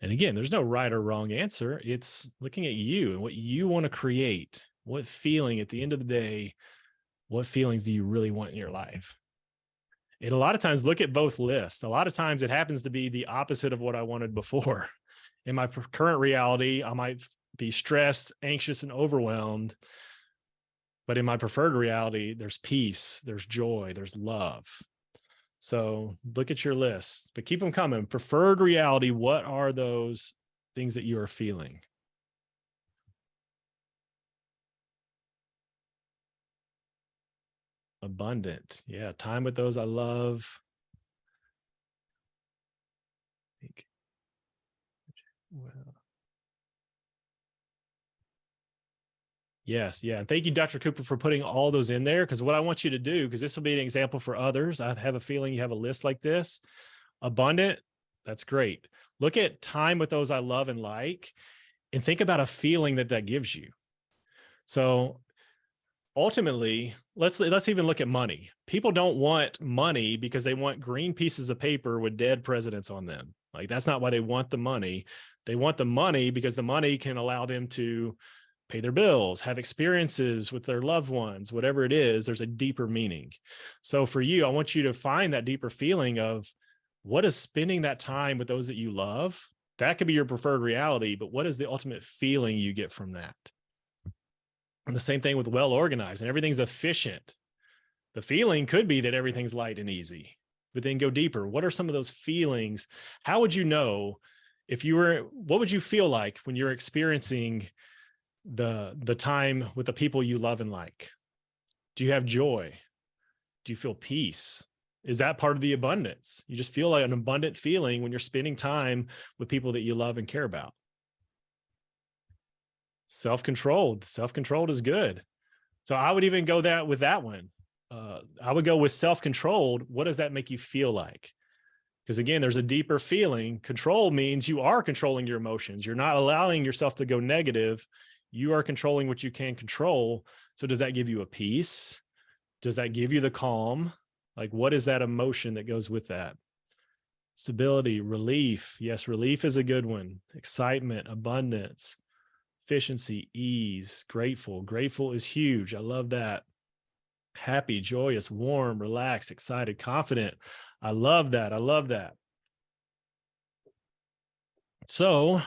And again, there's no right or wrong answer. It's looking at you and what you want to create. What feeling at the end of the day, what feelings do you really want in your life? And a lot of times, look at both lists. A lot of times it happens to be the opposite of what I wanted before. In my current reality, I might be stressed, anxious, and overwhelmed. But in my preferred reality, there's peace, there's joy, there's love. So look at your list, but keep them coming. Preferred reality, what are those things that you are feeling? Abundant. Yeah, time with those I love. Well, yes. Yeah. Thank you, Dr. Cooper, for putting all those in there. Because what I want you to do, because this will be an example for others, I have a feeling you have a list like this. Abundant, that's great. Look at time with those I love and like, and think about a feeling that that gives you. So ultimately, let's even look at money. People don't want money because they want green pieces of paper with dead presidents on them. Like, that's not why they want the money. They want the money because the money can allow them to pay their bills, have experiences with their loved ones, whatever it is. There's a deeper meaning. So for you, I want you to find that deeper feeling of, what is spending that time with those that you love? That could be your preferred reality, but what is the ultimate feeling you get from that? And the same thing with well organized and everything's efficient. The feeling could be that everything's light and easy, but then go deeper. What are some of those feelings? How would you know what would you feel like when you're experiencing the time with the people you love and like? Do you have joy? Do you feel peace? Is that part of the abundance? You just feel like an abundant feeling when you're spending time with people that you love and care about. Self-controlled is good. So I would even go with that one. I would go with self-controlled. What does that make you feel like? Because again, there's a deeper feeling. Control means you are controlling your emotions. You're not allowing yourself to go negative. You are controlling what you can control. So does that give you a peace? Does that give you the calm? Like, what is that emotion that goes with that? Stability, relief. Yes, relief is a good one. Excitement, abundance, efficiency, ease, grateful. Grateful is huge. I love that. Happy, joyous, warm, relaxed, excited, confident. I love that. I love that. So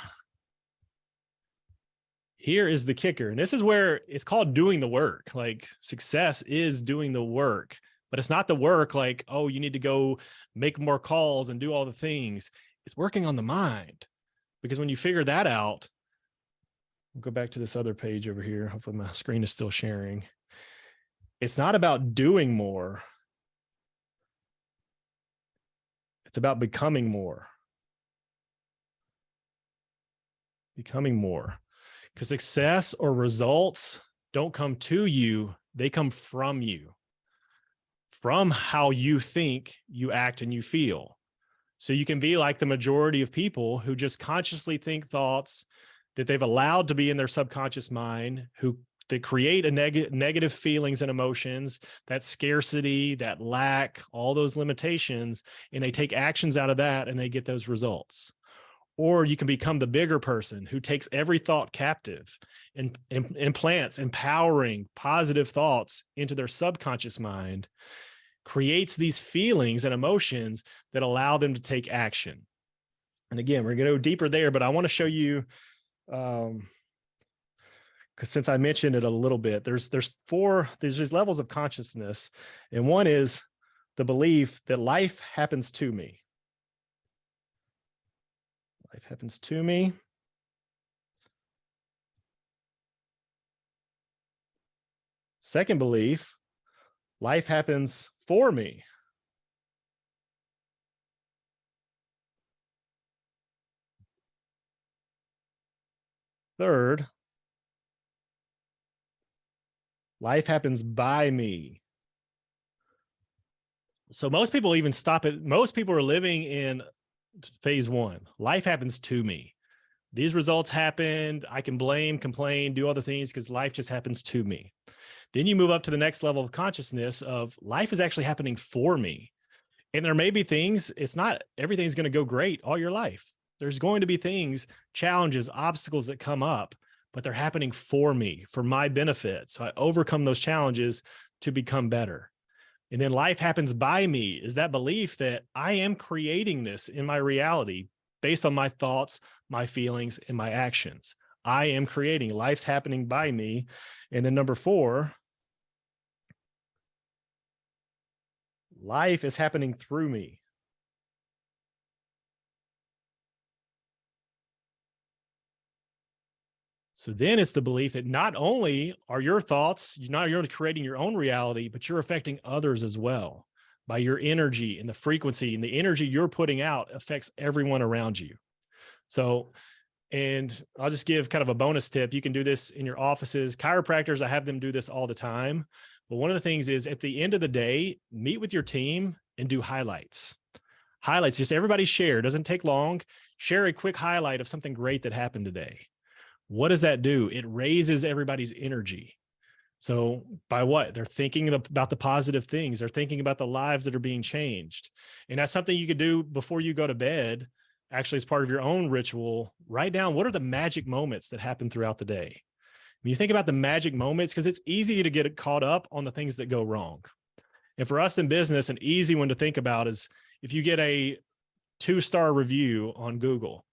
here is the kicker. And this is where it's called doing the work. Like, success is doing the work, but it's not the work like, oh, you need to go make more calls and do all the things. It's working on the mind, because when you figure that out, we'll go back to this other page over here. Hopefully my screen is still sharing. It's not about doing more. It's about becoming more. Becoming more. Because success or results don't come to you, they come from you. from how you think, you act, and you feel. So you can be like the majority of people who just consciously think thoughts that they've allowed to be in their subconscious mind, who they create a negative feelings and emotions, that scarcity, that lack, all those limitations, and they take actions out of that and they get those results. Or you can become the bigger person who takes every thought captive and implants empowering positive thoughts into their subconscious mind, creates these feelings and emotions that allow them to take action. And again, we're going to go deeper there, but I want to show you, because since I mentioned it a little bit, there's these levels of consciousness, and one is the belief that life happens to me. Life happens to me. Second belief, life happens for me. Third, life happens by me. So most people even stop it. Most people are living in phase one. Life happens to me. These results happened. I can blame, complain, do other things because life just happens to me. Then you move up to the next level of consciousness of life is actually happening for me. And there may be things, it's not everything's going to go great all your life. There's going to be things, challenges, obstacles that come up, but they're happening for me, for my benefit. So I overcome those challenges to become better. And then life happens by me is that belief that I am creating this in my reality based on my thoughts, my feelings, and my actions. I am creating, life's happening by me. And then number 4, life is happening through me. So then it's the belief that not only are your thoughts, you're creating your own reality, but you're affecting others as well by your energy and the frequency, and the energy you're putting out affects everyone around you. So, and I'll just give kind of a bonus tip. You can do this in your offices. Chiropractors, I have them do this all the time. But one of the things is at the end of the day, meet with your team and do highlights. Highlights, just everybody share. It doesn't take long. Share a quick highlight of something great that happened today. What does that do? It raises everybody's energy. So by what? They're thinking about the positive things. They're thinking about the lives that are being changed. And that's something you could do before you go to bed. Actually, as part of your own ritual, write down what are the magic moments that happen throughout the day. When you think about the magic moments, because it's easy to get caught up on the things that go wrong. And for us in business, an easy one to think about is if you get a 2-star review on Google,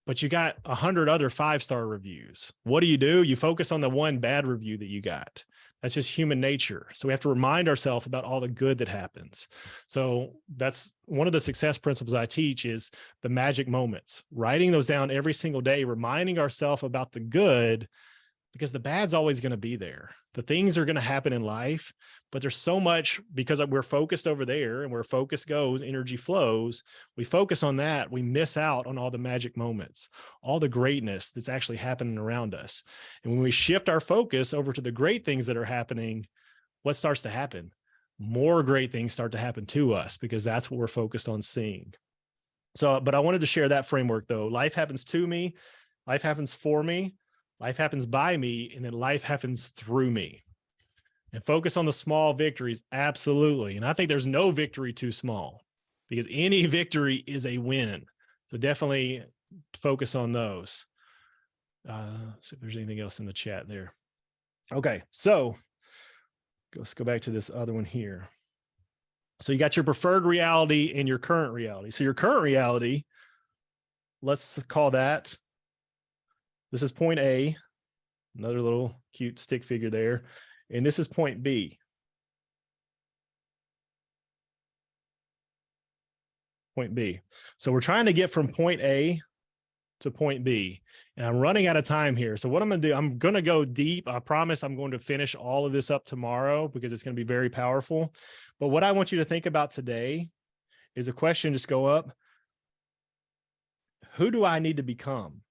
but you got 100 other 5-star reviews. What do? You focus on the one bad review that you got. That's just human nature. So we have to remind ourselves about all the good that happens. So that's one of the success principles I teach is the magic moments, writing those down every single day, reminding ourselves about the good, because the bad's always going to be there. The things are going to happen in life, but there's so much, because we're focused over there, and where focus goes, energy flows. We focus on that. We miss out on all the magic moments, all the greatness that's actually happening around us. And when we shift our focus over to the great things that are happening, what starts to happen? More great things start to happen to us, because that's what we're focused on seeing. So, but I wanted to share that framework though. Life happens to me. Life happens for me. Life happens by me, and then life happens through me. And focus on the small victories. Absolutely. And I think there's no victory too small, because any victory is a win. So definitely focus on those. See if there's anything else in the chat there. Okay. So let's go back to this other one here. So you got your preferred reality and your current reality. So your current reality, let's call that, this is point A, another little cute stick figure there. And this is point B. Point B. So we're trying to get from point A to point B, and I'm running out of time here. So what I'm going to do, I'm going to go deep. I promise I'm going to finish all of this up tomorrow, because it's going to be very powerful. But what I want you to think about today is a question. Just go up. Who do I need to become?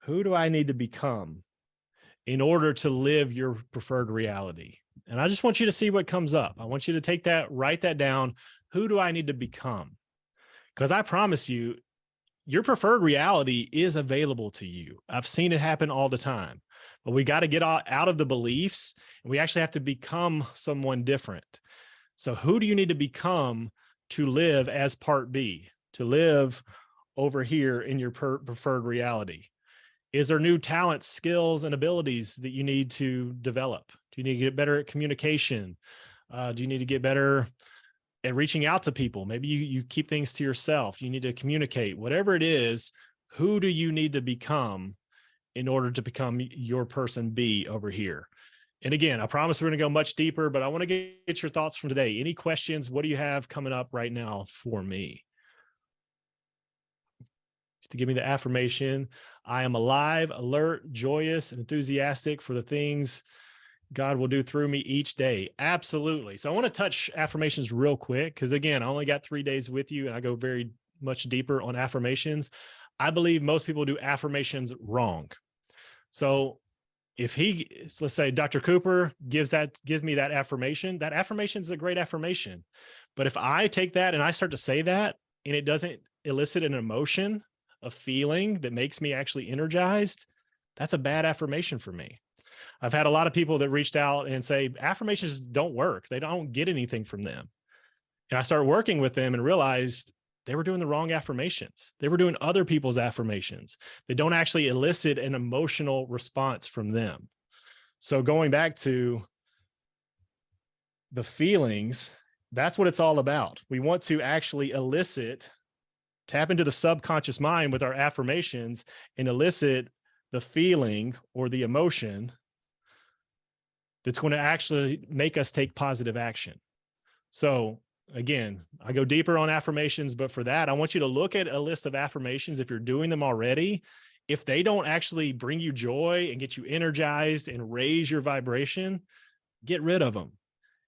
Who do I need to become? in order to live your preferred reality. And I just want you to see what comes up. I want you to take that, write that down. Who do I need to become? Because I promise you, your preferred reality is available to you. I've seen it happen all the time, but we got to get out of the beliefs, and we actually have to become someone different. So who do you need to become to live as part B, to live over here in your preferred reality? Is there new talents, skills, and abilities that you need to develop? Do you need to get better at communication? Do you need to get better at reaching out to people? Maybe you keep things to yourself. You need to communicate. Whatever it is, who do you need to become in order to become your person B over here? And again, I promise we're going to go much deeper, but I want to get your thoughts from today. Any questions? What do you have coming up right now for me? Just to give me the affirmation: I am alive, alert, joyous, and enthusiastic for the things God will do through me each day. Absolutely. So I want to touch affirmations real quick, because again, I only got 3 days with you and I go very much deeper on affirmations. I believe most people do affirmations wrong. So if let's say Dr. Cooper gives me that affirmation is a great affirmation. But if I take that and I start to say that, and it doesn't elicit an emotion, a feeling that makes me actually energized, that's a bad affirmation for me. I've had a lot of people that reached out and say affirmations don't work. They don't get anything from them. And I started working with them and realized they were doing the wrong affirmations. They were doing other people's affirmations that don't actually elicit an emotional response from them. So going back to the feelings, that's what it's all about. We want to actually tap into the subconscious mind with our affirmations and elicit the feeling or the emotion that's going to actually make us take positive action. So again, I go deeper on affirmations, but for that, I want you to look at a list of affirmations. If you're doing them already, if they don't actually bring you joy and get you energized and raise your vibration, get rid of them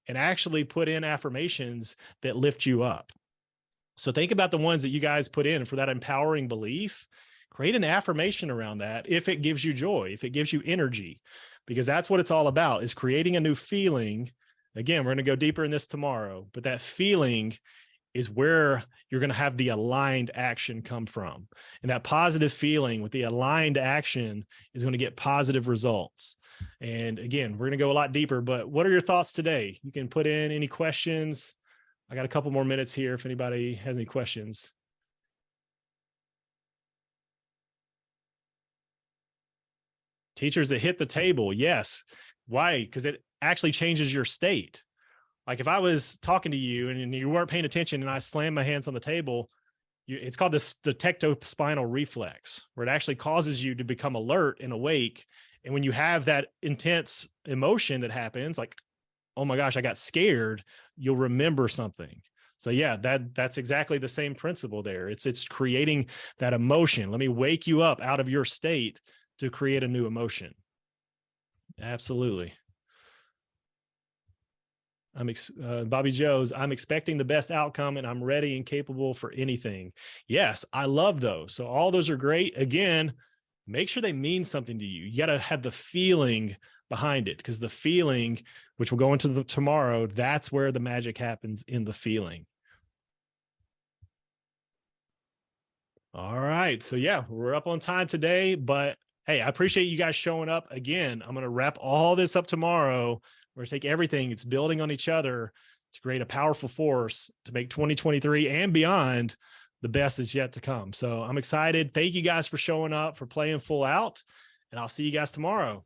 and actually put in affirmations that lift you up. So think about the ones that you guys put in for that empowering belief. Create an affirmation around that if it gives you joy, if it gives you energy, because that's what it's all about, is creating a new feeling. Again, we're going to go deeper in this tomorrow, but that feeling is where you're going to have the aligned action come from. And that positive feeling with the aligned action is going to get positive results. And again, we're going to go a lot deeper, but what are your thoughts today? You can put in any questions. I got a couple more minutes here if anybody has any questions. Teachers that hit the table, yes. Why? Because it actually changes your state. Like if I was talking to you and you weren't paying attention and I slammed my hands on the table, it's called the tectospinal reflex, where it actually causes you to become alert and awake. And when you have that intense emotion that happens, like, oh my gosh, I got scared, you'll remember something. So yeah, that's exactly the same principle there. It's creating that emotion. Let me wake you up out of your state to create a new emotion. Absolutely. Bobby Joe's, I'm expecting the best outcome and I'm ready and capable for anything. Yes, I love those. So all those are great. Again, make sure they mean something to you. You got to have the feeling behind it, because the feeling, which we'll go into tomorrow, that's where the magic happens, in the feeling. All right. So yeah, we're up on time today, but hey, I appreciate you guys showing up. Again, I'm going to wrap all this up tomorrow. We're going to take everything, it's building on each other to create a powerful force to make 2023 and beyond the best that's yet to come. So I'm excited. Thank you guys for showing up, for playing full out, and I'll see you guys tomorrow.